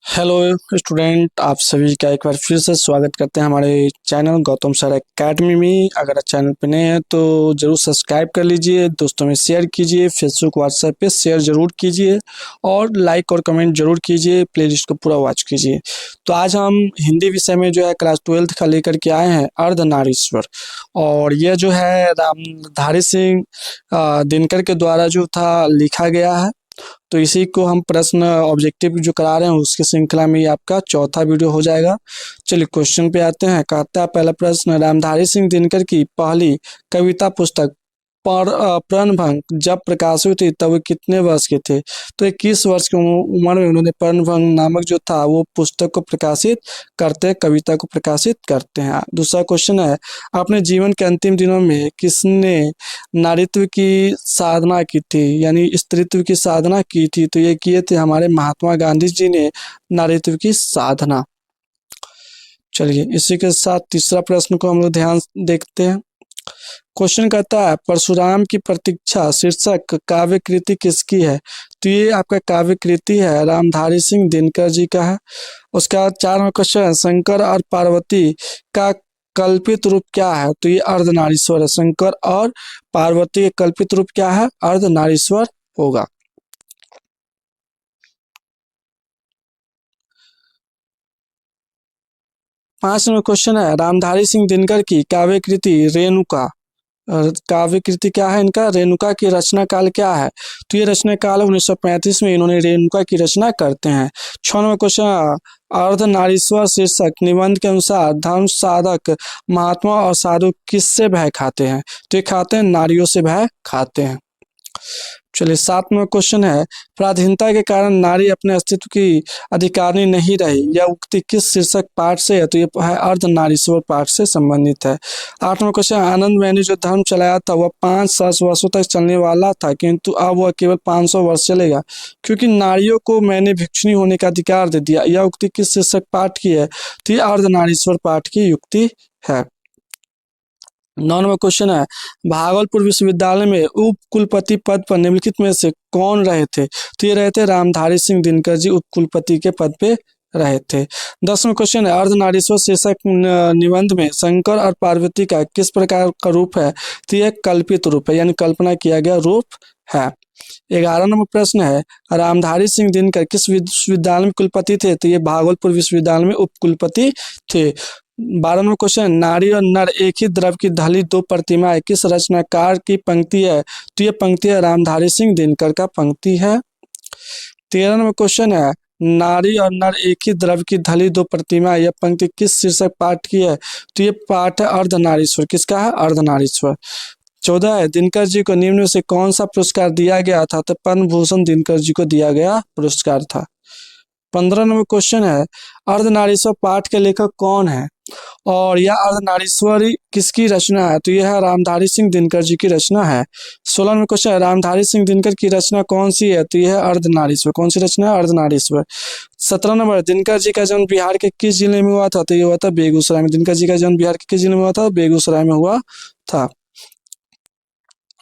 Hello student, आप सभी का एक बार फिर से स्वागत करते हैं हमारे चैनल गौतम सर एकेडमी में। अगर आप चैनल पर नए हैं तो ज़रूर सब्सक्राइब कर लीजिए, दोस्तों में शेयर कीजिए, फेसबुक व्हाट्सएप पे शेयर ज़रूर कीजिए और लाइक और कमेंट ज़रूर कीजिए, प्लेलिस्ट को पूरा वॉच कीजिए। तो आज हम हिंदी विषय में जो है क्लास 12th का लेकर के आए हैं अर्धनारीश्वर, और ये जो है रामधारी सिंह दिनकर के द्वारा जो था लिखा गया है। तो इसी को हम प्रश्न ऑब्जेक्टिव जो करा रहे हैं उसकी श्रृंखला में ये आपका चौथा वीडियो हो जाएगा। चलिए क्वेश्चन पे आते हैं। कहता है पहला प्रश्न, रामधारी सिंह दिनकर की पहली कविता पुस्तक प्रणभंग जब प्रकाशित हुई थी तब वो कितने वर्ष के थे? तो 21 वर्ष की उम्र में उन्होंने प्रणभंग नामक जो था वो पुस्तक को प्रकाशित करते हैं, कविता को प्रकाशित करते हैं। दूसरा क्वेश्चन है, अपने जीवन के अंतिम दिनों में किसने नारीत्व की साधना की थी, यानी स्त्रीत्व की साधना की थी? तो ये किए थे हमारे महात्मा गांधी जी ने नारीत्व की साधना। चलिए इसी के साथ तीसरा प्रश्न को हम लोग ध्यान देखते हैं। क्वेश्चन कहता है परशुराम की प्रतीक्षा शीर्षक काव्य कृति किसकी है? तो ये आपका काव्य कृति है रामधारी सिंह दिनकर जी का है। उसका बाद चारवां क्वेश्चन है, शंकर और पार्वती का कल्पित रूप क्या है? तो ये अर्धनारीश्वर है। शंकर और पार्वती का कल्पित रूप क्या है? अर्धनारीश्वर होगा। पांचवा क्वेश्चन है, रामधारी सिंह दिनकर की काव्य कृति रेणुका, काव्य कृति क्या है इनका? रेणुका की रचना काल क्या है? तो ये रचना काल 1935 में इन्होंने रेणुका की रचना करते हैं। 6वां क्वेश्चन, अर्धनारीश्वर शीर्षक निबंध के अनुसार धर्म साधक महात्मा और साधु किससे भय खाते हैं? तो ये खाते हैं नारियों से भय खाते हैं। चलिए 7वां क्वेश्चन है, पराधीनता के कारण नारी अपने अस्तित्व की अधिकारिणी नहीं रही, यह उक्ति किस शीर्षक पाठ से है? तो ये है अर्धनारीश्वर पाठ से संबंधित है। 8वां क्वेश्चन, आनंद मैंने जो धर्म चलाया था वह 500 वर्षों तक चलने वाला था, किंतु अब वह केवल 500 वर्ष चलेगा क्योंकि नारियों को मैंने भिक्षुणी होने का अधिकार दे दिया, यह उक्ति किस शीर्षक पाठ की है? तो ये अर्धनारीश्वर पाठ की युक्ति है। 9वां क्वेश्चन है, भागलपुर विश्वविद्यालय में उप कुलपति पद पर निम्नलिखित में से कौन रहे थे? तो ये रहे थे रामधारी सिंह दिनकर जी उप कुलपति के पद पे रहे थे। 10वां क्वेश्चन है, अर्धनारीश्वर शीर्षक निबंध में शंकर और पार्वती का किस प्रकार का रूप है? तो यह कल्पित रूप है, यानी कल्पना किया गया रूप है। 11 नंबर प्रश्न है, रामधारी सिंह दिनकर किस विश्वविद्यालय में कुलपति थे? तो ये भागलपुर विश्वविद्यालय में उप कुलपति थे। 12 नंबर क्वेश्चन, नारी और नर एक ही द्रव की ढली दो प्रतिमाएं किस रचनाकार की पंक्ति है? तो ये पंक्ति है रामधारी सिंह दिनकर का पंक्ति है। 13 नंबर क्वेश्चन है, नारी और नर एक ही द्रव की ढली दो प्रतिमा, यह पंक्ति किस शीर्षक पाठ की है? तो ये पाठ है अर्धनारीश्वर। किसका है? अर्धनारीश्वर। 14 है, दिनकर जी को निम्न में से कौन सा पुरस्कार दिया गया था? तो पद्म भूषण दिनकर जी को दिया गया पुरस्कार था। 15 नंबर क्वेश्चन है, अर्धनारीश्वर पाठ के लेखक कौन है और यह अर्धनारीश्वरी किसकी रचना है? तो यह है रामधारी सिंह दिनकर जी की रचना है। 16 नंबर क्वेश्चन है, रामधारी सिंह दिनकर की रचना कौन सी है? तो यह है अर्धनारीश्वर। कौन सी रचना है? अर्धनारीश्वर। 17 नंबर, दिनकर जी का जन्म बिहार के किस जिले में हुआ था? तो ये हुआ था बेगूसराय में। दिनकर जी का जन्म बिहार के किस जिले में हुआ था? बेगूसराय में हुआ था।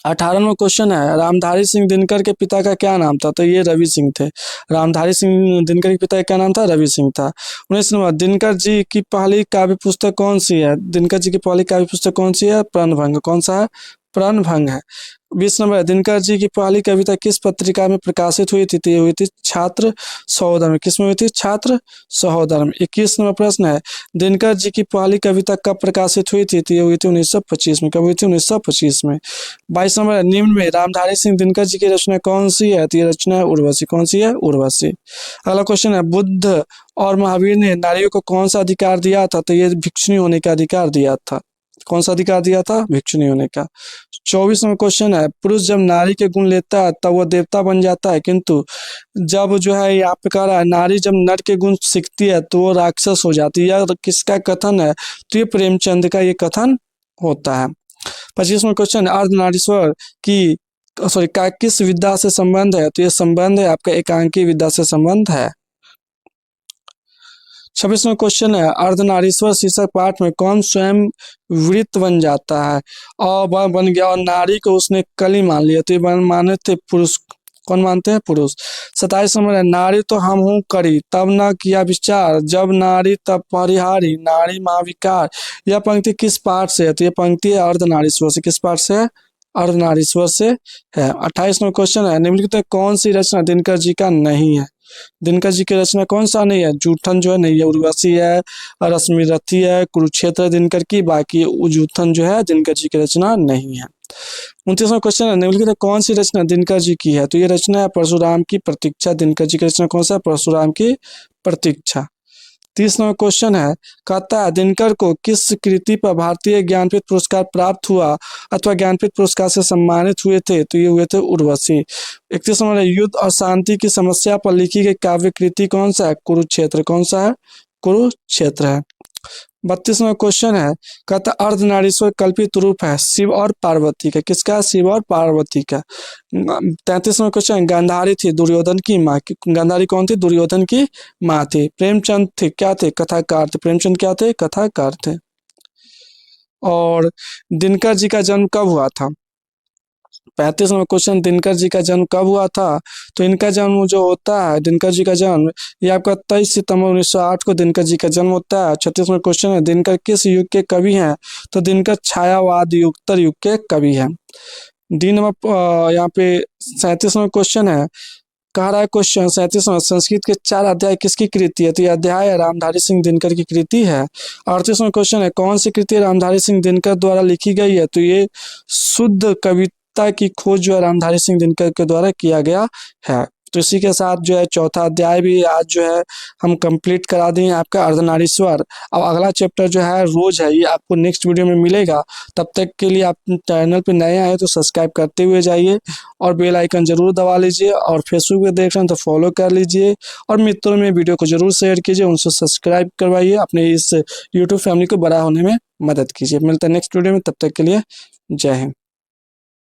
18वां क्वेश्चन है, रामधारी सिंह दिनकर के पिता का क्या नाम था? तो ये रवि सिंह थे। रामधारी सिंह दिनकर के पिता का क्या नाम था? रवि सिंह था। 19 नंबर, दिनकर जी की पहली काव्य पुस्तक कौन सी है? दिनकर जी की पहली काव्य पुस्तक कौन सी है? प्रणभंग। कौन सा है? प्रणभंग है। 20 नंबर, दिनकर जी की पहली कविता किस पत्रिका में प्रकाशित हुई थी? तो ये हुई थी छात्र सहोदर में। किस में हुई थी? छात्र सहोदर में। 21 नंबर प्रश्न है, दिनकर जी की पहली कविता कब प्रकाशित हुई थी? तो ये हुई थी 1925 में। कब हुई थी? 1925 में। 22 नंबर, निम्न में रामधारी सिंह दिनकर जी की रचना कौन सी है? तो ये रचना है उर्वशी। कौन सी है? उर्वशी। अगला क्वेश्चन है, बुद्ध और महावीर ने नारियों को कौन सा अधिकार दिया था? तो ये भिक्षुणी होने का अधिकार दिया था। कौन सा अधिकार दिया था? भिक्षुणी होने का। 24 नंबर क्वेश्चन है, पुरुष जब नारी के गुण लेता है तब वो देवता बन जाता है, किंतु जब जो है यहाँ पे कह रहा है नारी जब नर के गुण सीखती है तो वो राक्षस हो जाती है। यह किसका कथन है? तो ये प्रेमचंद का ये कथन होता है। 25वां क्वेश्चन, अर्धनारीश्वर की का किस विद्या से संबंध है? तो ये संबंध है आपका एकांकी विद्या से संबंध है। 26वां क्वेश्चन है, अर्धनारीश्वर शीर्षक पाठ में कौन स्वयं वृत्त बन जाता है और वह बन गया और नारी को उसने कली मान लिया? तो ये माने थे पुरुष कौन मानते हैं? पुरुष। 27 नंबर है, नारी तो हम हूँ करी तब न किया विचार, जब नारी तब परिहारी, नारी महाविकार। यह पंक्ति किस पाठ से है? तो यह पंक्ति है अर्धनारीश्वर से। किस पाठ से है? अर्धनारीश्वर से है। 28 नंबर क्वेश्चन है, निम्नलिखित में कौन सी रचना दिनकर जी का नहीं है? दिनकर जी की रचना कौन सा नहीं है? जूठन जो है नहीं है, उर्वशी है, रश्मिरथी है, कुरुक्षेत्र दिनकर की, बाकी जूठन जो है दिनकर जी की रचना नहीं है। 29वां क्वेश्चन है, निम्नलिखित में कौन सी रचना दिनकर जी की है? तो ये रचना है परशुराम की प्रतीक्षा। दिनकर जी की रचना कौन सा है? परशुराम की प्रतीक्षा। 30 नंबर क्वेश्चन है, कहता है दिनकर को किस कृति पर भारतीय ज्ञानपीठ पुरस्कार प्राप्त हुआ अथवा ज्ञानपीठ पुरस्कार से सम्मानित हुए थे? तो ये हुए थे उर्वशी। 31 नंबर है, युद्ध और शांति की समस्या पर लिखी गई काव्य कृति कौन सा है? कुरुक्षेत्र। कौन सा है? कुरुक्षेत्र है। 32वां क्वेश्चन है, कहता अर्धनारीश्वर कल्पित रूप है शिव और पार्वती का। किसका? शिव और पार्वती का। 33वां क्वेश्चन है, गांधारी थी दुर्योधन की माँ। गांधारी कौन थी? दुर्योधन की माँ थी। प्रेमचंद थे क्या थे? कथाकार थे। प्रेमचंद क्या थे? कथाकार थे। और दिनकर जी का जन्म कब हुआ था? 35वां क्वेश्चन, दिनकर जी का जन्म कब हुआ था? तो इनका जन्म जो होता है, दिनकर जी का जन्म, ये आपका 23 सितंबर 1908 को दिनकर जी का जन्म होता है। 36वां क्वेश्चन है, दिनकर किस युग के कवि हैं? तो दिनकर छायावाद युगोत्तर युग के कवि हैं। डी नंबर यहाँ पे 37वां क्वेश्चन है, कह रहा है क्वेश्चन 37वां, संस्कृत के 4 अध्याय किसकी कृति है? तो ये अध्याय है रामधारी सिंह दिनकर की कृति है। 38वां क्वेश्चन है, कौन सी कृति रामधारी सिंह दिनकर द्वारा लिखी गई है? तो ये शुद्ध कविता की खोज जो है रामधारी सिंह दिनकर के द्वारा किया गया है। तो इसी के साथ जो है चौथा अध्याय भी आज जो है हम कंप्लीट करा दिए आपका अर्धनारीश्वर। अब अगला चैप्टर जो है रोज है, ये आपको नेक्स्ट वीडियो में मिलेगा। तब तक के लिए आप चैनल पे नए आए तो सब्सक्राइब करते हुए जाइए और बेल आइकन जरूर दबा लीजिए, और फेसबुक पे देख रहे हैं तो फॉलो कर लीजिए, और मित्रों में वीडियो को जरूर शेयर कीजिए, उनसे सब्सक्राइब करवाइए, अपने इस यूट्यूब फैमिली को बड़ा होने में मदद कीजिए। मिलते हैं नेक्स्ट वीडियो में, तब तक के लिए जय हिंद।